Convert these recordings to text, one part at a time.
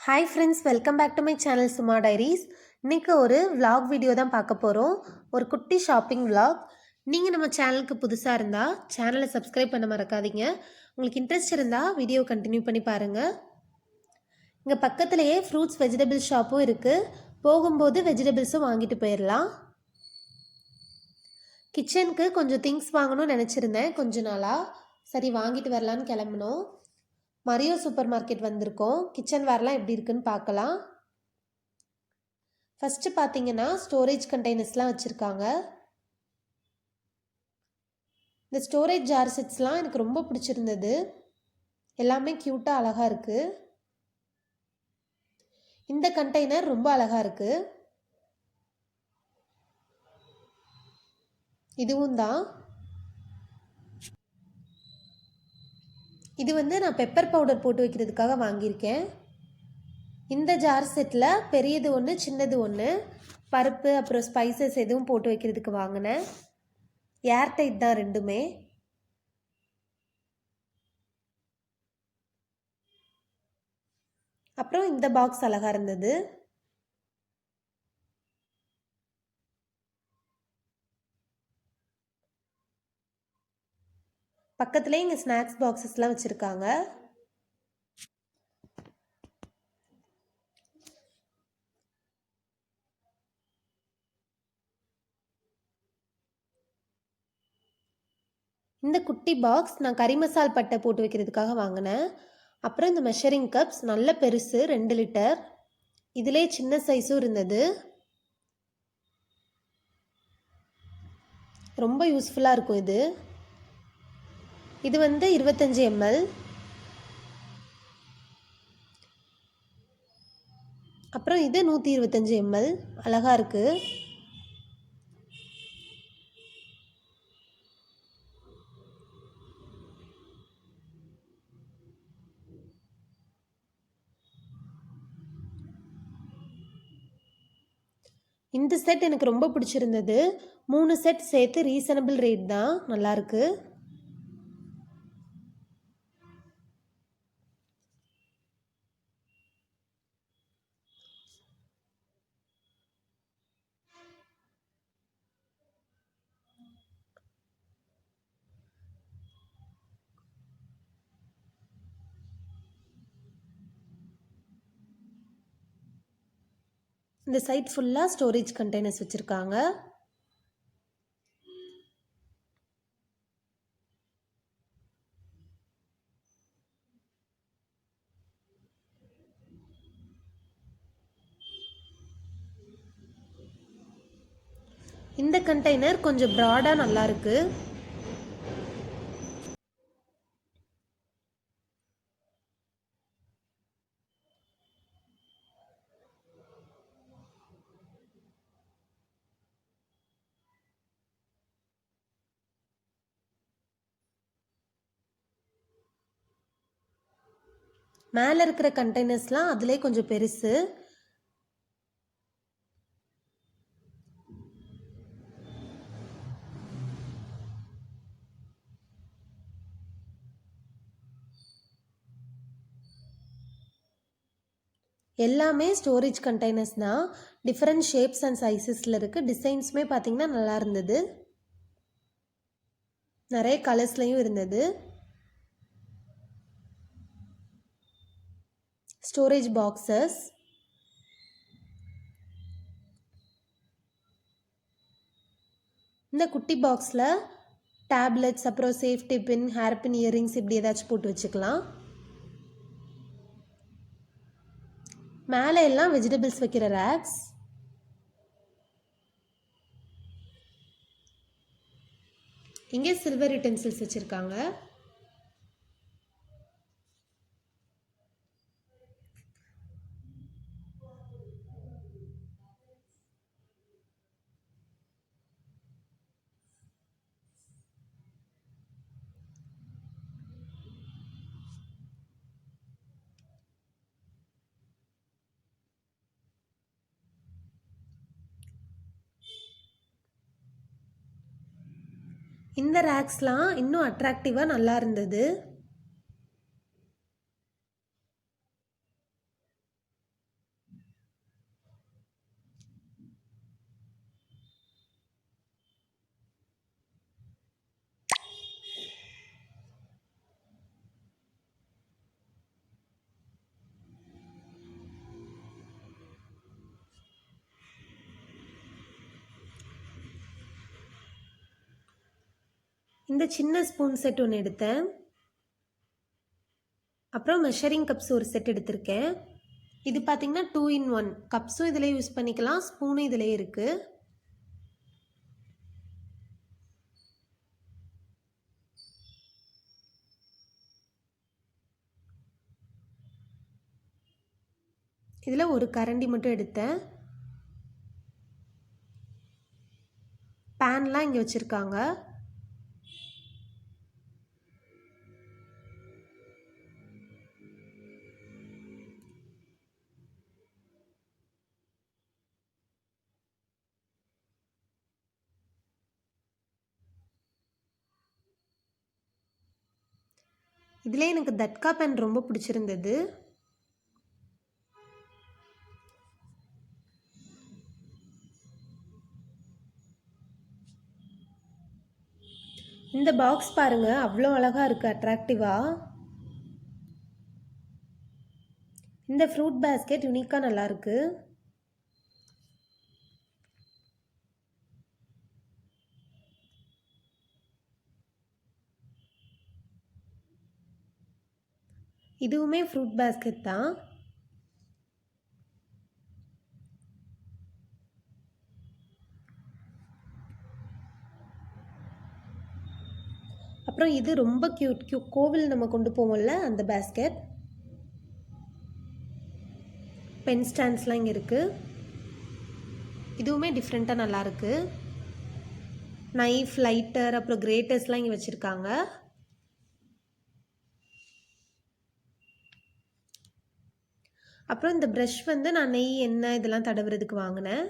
Hi friends, welcome back to my channel Suma Diaries. இன்னைக்கு ஒரு vlog video தான் பார்க்க போகிறோம். ஒரு குட்டி ஷாப்பிங் vlog. நீங்கள் நம்ம சேனலுக்கு புதுசாக இருந்தால் சேனலை சப்ஸ்கிரைப் பண்ண மறக்காதீங்க. உங்களுக்கு இன்ட்ரெஸ்ட் இருந்தால் வீடியோ கண்டினியூ பண்ணி பாருங்கள். இங்கே பக்கத்துலேயே ஃப்ரூட்ஸ் வெஜிடபிள்ஸ் ஷாப்பும் இருக்குது. போகும்போது வெஜிடபிள்ஸும் வாங்கிட்டு போயிடலாம். கிச்சனுக்கு கொஞ்சம் திங்ஸ் வாங்கணும்னு நினச்சிருந்தேன் கொஞ்ச நாளாக. சரி வாங்கிட்டு வரலான்னு கிளம்புனோம். மரியோ சூப்பர் மார்க்கெட் வந்திருக்கோம். கிச்சன்வேர்லாம் எப்படி இருக்குன்னு பார்க்கலாம். ஃபஸ்ட்டு பார்த்தீங்கன்னா ஸ்டோரேஜ் கண்டெய்னர்ஸ்லாம் வச்சுருக்காங்க. இந்த ஸ்டோரேஜ் ஜார் செட்ஸ்லாம் எனக்கு ரொம்ப பிடிச்சிருந்தது. எல்லாமே க்யூட்டாக அழகாக இருக்குது. இந்த கண்டெய்னர் ரொம்ப அழகாக இருக்குது. இதுவும் தான். இது நான் பெப்பர் பவுடர் போட்டு வைக்கிறதுக்காக வாங்கியிருக்கேன். இந்த ஜார் செட்டில் பெரியது ஒன்று சின்னது ஒன்று, பருப்பு அப்புறம் ஸ்பைசஸ் எதுவும் போட்டு வைக்கிறதுக்கு வாங்கினேன். ஏர்டைட் தான் ரெண்டுமே. அப்புறம் இந்த பாக்ஸ் அழகாக இருந்தது. பக்கத்துலேயே இங்கே ஸ்நாக்ஸ் பாக்ஸஸ்லாம் வச்சுருக்காங்க. இந்த குட்டி பாக்ஸ் நான் கறி மசால் பட்டை போட்டு வைக்கிறதுக்காக வாங்கினேன். அப்புறம் இந்த மெஷரிங் கப்ஸ் நல்ல பெருசு 2 லிட்டர். இதிலே சின்ன சைஸும் இருந்தது. ரொம்ப யூஸ்ஃபுல்லாக இருக்கும் இது. இது 25 ml. அப்புறம் இது 125 ml. அழகாக இருக்குது. இந்த செட் எனக்கு ரொம்ப பிடிச்சிருந்தது. 3 செட் சேர்த்து ரீசனபிள் ரேட் தான், நல்லாயிருக்கு. இந்த சைட் ஃபுல்லாக ஸ்டோரேஜ் கண்டெய்னர்ஸ் வச்சுருக்காங்க. இந்த கண்டெய்னர் கொஞ்சம் ப்ராடாக நல்லா இருக்கு. மேலே இருக்கிற கண்டெய்னர்ஸ்லாம் அதிலே கொஞ்சம் பெருசு. எல்லாமே ஸ்டோரேஜ் கண்டெய்னர்ஸ் தான். டிஃப்ரெண்ட் ஷேப்ஸ் அண்ட் சைஸஸில் இருக்குது. டிசைன்ஸுமே பார்த்திங்கன்னா நல்லா இருந்தது. நிறைய கலர்ஸ்லையும் இருந்தது. Storage boxes. இந்த குட்டி பாக்ஸில் டேப்லெட்ஸ் அப்புறம் சேஃப்டி பின், ஹேர் பின், இயரிங்ஸ் இப்படி ஏதாச்சும் போட்டு வச்சுக்கலாம். மேலே எல்லாம் வெஜிடபிள்ஸ் வைக்கிற ரேக்ஸ். இங்கே சில்வர் யூட்டென்சில்ஸ் வச்சுருக்காங்க. இந்த ரேக்ஸ்லாம் இன்னும் அட்ராக்டிவாக நல்லா இருந்தது. இந்த சின்ன ஸ்பூன் செட் ஒன்று எடுத்தேன். அப்புறம் மெஷரிங் கப்ஸ் ஒரு செட் எடுத்திருக்கேன். இது பார்த்திங்கன்னா 2 in 1 கப்ஸும் இதிலே யூஸ் பண்ணிக்கலாம், ஸ்பூனும் இதிலே இருக்குது. இதில் ஒரு கரண்டி மட்டும் எடுத்தேன். பேன்லாம் இங்கே வச்சுருக்காங்க. இதில் எனக்கு தட்கா பேன் ரொம்ப பிடிச்சிருந்தது. இந்த பாக்ஸ் பாருங்க, அவ்வளோ அழகாக இருக்குது, அட்ராக்டிவாக. இந்த ஃப்ரூட் பேஸ்கெட் யூனிக்காக நல்லாயிருக்கு. இதுவுமே ஃப்ரூட் பேஸ்கெட் தான். அப்புறம் இது ரொம்ப கியூட் கோவில் நம்ம கொண்டு போவோம்ல அந்த பேஸ்கெட். பென் ஸ்டாண்ட்ஸ்லாம் இங்கே இருக்குது. இதுவுமே டிஃப்ரெண்ட்டாக நல்லாயிருக்கு. நைஃப், லைட்டர், அப்புறம் கிரேட்டர்ஸ்லாம் இங்கே வச்சுருக்காங்க. அப்புறம் இந்த ப்ரஷ் வந்து நான் நெய், எண்ணெய் இதெல்லாம் தடவுறதுக்கு வாங்கினேன்.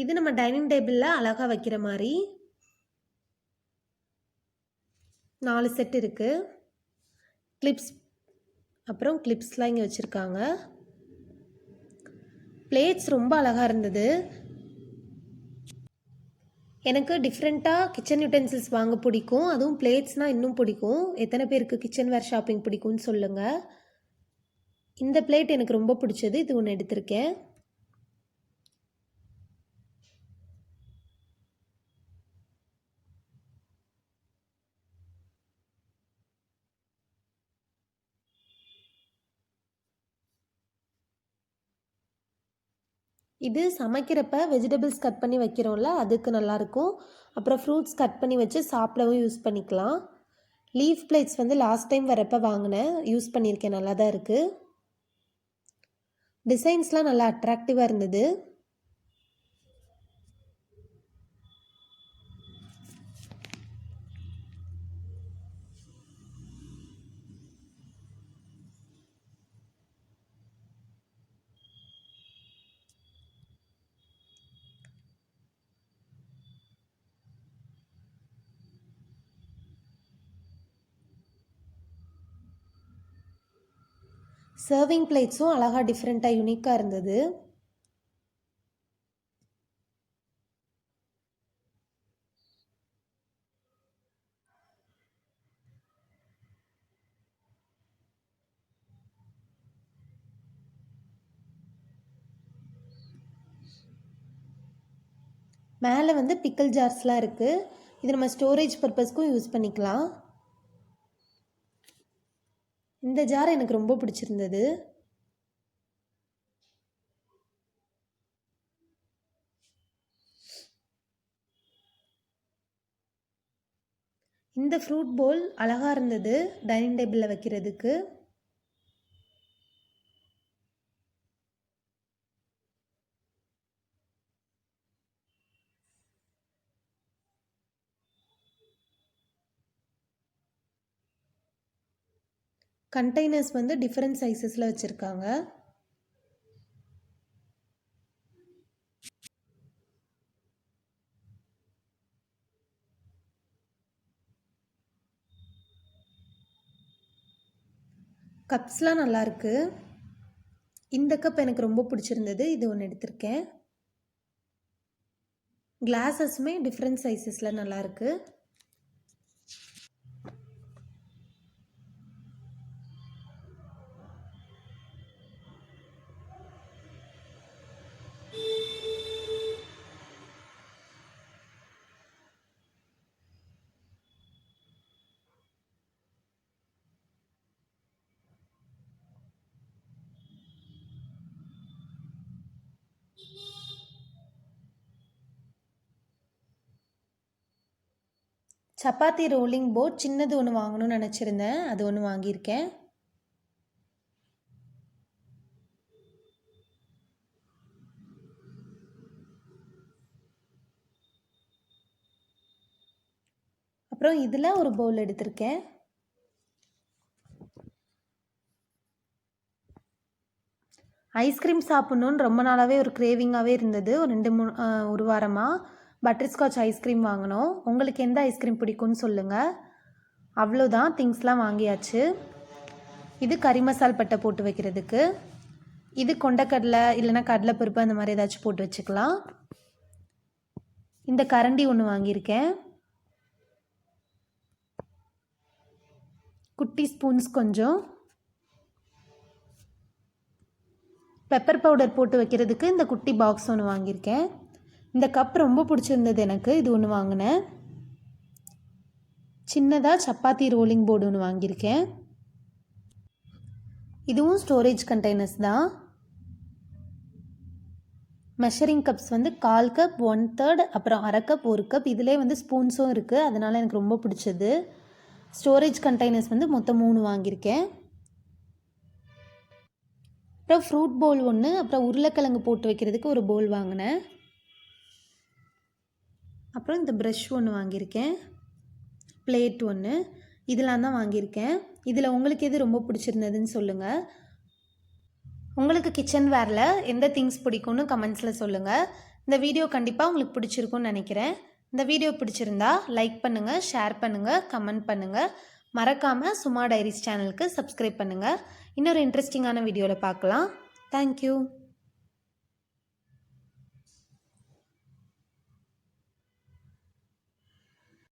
இது நம்ம டைனிங் டேபிளில் அழகாக வைக்கிற மாதிரி 4 செட் இருக்குது. கிளிப்ஸ், அப்புறம் கிளிப்ஸ்லாம் இங்கே வச்சுருக்காங்க. பிளேட்ஸ் ரொம்ப அழகாக இருந்தது. எனக்கு டிஃப்ரெண்ட்டாக கிச்சன் யூட்டென்சில்ஸ் வாங்க பிடிக்கும், அதுவும் பிளேட்ஸ்னால் இன்னும் பிடிக்கும். எத்தனை பேருக்கு கிச்சன்வேர் ஷாப்பிங் பிடிக்கும்னு சொல்லுங்கள். இந்த பிளேட் எனக்கு ரொம்ப பிடிச்சது, இது ஒன்று எடுத்திருக்கேன். இது சமைக்கிறப்ப வெஜிடபிள்ஸ் கட் பண்ணி வைக்கிறோம்ல, அதுக்கு நல்லாயிருக்கும். அப்புறம் ஃப்ரூட்ஸ் கட் பண்ணி வச்சு சாப்பிடவும் யூஸ் பண்ணிக்கலாம். லீஃப் பிளேட்ஸ் வந்து லாஸ்ட் டைம் வரப்போ வாங்கினேன், யூஸ் பண்ணியிருக்கேன், நல்லா தான் இருக்குது. டிசைன்ஸ்லாம் நல்லா அட்ராக்டிவாக இருந்தது. சர்விங் பிளேட்ஸும் அழகாக டிஃப்ரெண்ட்டாக யூனிக்காக இருந்தது. மேலே வந்து பிக்கல் ஜார்ஸ்லாம் இருக்குது. இது நம்ம ஸ்டோரேஜ் பர்பஸ்க்கும் யூஸ் பண்ணிக்கலாம். இந்த ஜார் எனக்கு ரொம்ப பிடிச்சிருந்தது. இந்த ஃப்ரூட் போல் அழகாக இருந்தது டைனிங் டேபிளில் வைக்கிறதுக்கு. கண்டெய்னர்ஸ் வந்து டிஃப்ரெண்ட் சைஸஸில் வச்சுருக்காங்க. கப்ஸ்லாம் நல்லாயிருக்கு. இந்த கப் எனக்கு ரொம்ப பிடிச்சிருந்தது, இது ஒன்று எடுத்திருக்கேன். கிளாஸஸுமே டிஃப்ரெண்ட் சைஸஸில் நல்லாயிருக்கு. சப்பாத்தி ரோலிங் போர்ட் சின்னது ஒன்று வாங்கணும்னு நினச்சிருந்தேன், அது ஒன்று வாங்கியிருக்கேன். அப்புறம் இதில் ஒரு பவுல் எடுத்திருக்கேன். ஐஸ்கிரீம் சாப்பிட்ணுன்னு ரொம்ப நாளாகவே ஒரு கிரேவிங்காகவே இருந்தது. ஒரு வாரமாக பட்டர்ஸ்காட்ச் ஐஸ்கிரீம் வாங்கினோம். உங்களுக்கு எந்த ஐஸ்கிரீம் பிடிக்கும்னு சொல்லுங்கள். அவ்வளோதான், திங்ஸ்லாம் வாங்கியாச்சு. இது கறி மசால் பட்டை போட்டு வைக்கிறதுக்கு. இது கொண்டக்கடலை இல்லைன்னா கடலைப்பருப்பு அந்த மாதிரி ஏதாச்சும் போட்டு வச்சுக்கலாம். இந்த கரண்டி ஒன்று வாங்கியிருக்கேன். குட்டி ஸ்பூன்ஸ் கொஞ்சம். பெப்பர் பவுடர் போட்டு வைக்கிறதுக்கு இந்த குட்டி பாக்ஸ் ஒன்று வாங்கியிருக்கேன். இந்த கப் ரொம்ப பிடிச்சிருந்தது எனக்கு, இது ஒன்று வாங்கினேன். சின்னதாக சப்பாத்தி ரோலிங் போர்டு ஒன்று வாங்கியிருக்கேன். இதுவும் ஸ்டோரேஜ் கண்டெய்னர்ஸ் தான். மெஷரிங் கப்ஸ் வந்து 1/4 கப், 1/3, அப்புறம் 1/2 கப், 1 கப். இதிலே வந்து ஸ்பூன்ஸும் இருக்குது, அதனால் எனக்கு ரொம்ப பிடிச்சது. ஸ்டோரேஜ் கண்டெய்னர்ஸ் வந்து மொத்தம் 3 வாங்கியிருக்கேன். அப்புறம் ஃப்ரூட் பவுல் ஒன்று, அப்புறம் உருளைக்கிழங்கு போட்டு வைக்கிறதுக்கு ஒரு பவுல் வாங்கினேன். அப்புறம் இந்த ப்ரஷ் ஒன்று வாங்கியிருக்கேன். பிளேட் ஒன்று. இதெல்லாம் தான் வாங்கியிருக்கேன். இதில் உங்களுக்கு எது ரொம்ப பிடிச்சிருந்ததுன்னு சொல்லுங்கள். உங்களுக்கு கிச்சன்வேரில் எந்த திங்ஸ் பிடிக்கும்னு கமெண்ட்ஸில் சொல்லுங்கள். இந்த வீடியோ கண்டிப்பாக உங்களுக்கு பிடிச்சிருக்கும்னு நினைக்கிறேன். இந்த வீடியோ பிடிச்சிருந்தா லைக் பண்ணுங்கள், ஷேர் பண்ணுங்கள், கமெண்ட் பண்ணுங்கள். மறக்காமல் சுமா டைரிஸ் சேனலுக்கு சப்ஸ்கிரைப் பண்ணுங்கள். இன்னொரு இன்ட்ரெஸ்டிங்கான வீடியோவில் பார்க்கலாம். தேங்க்யூ.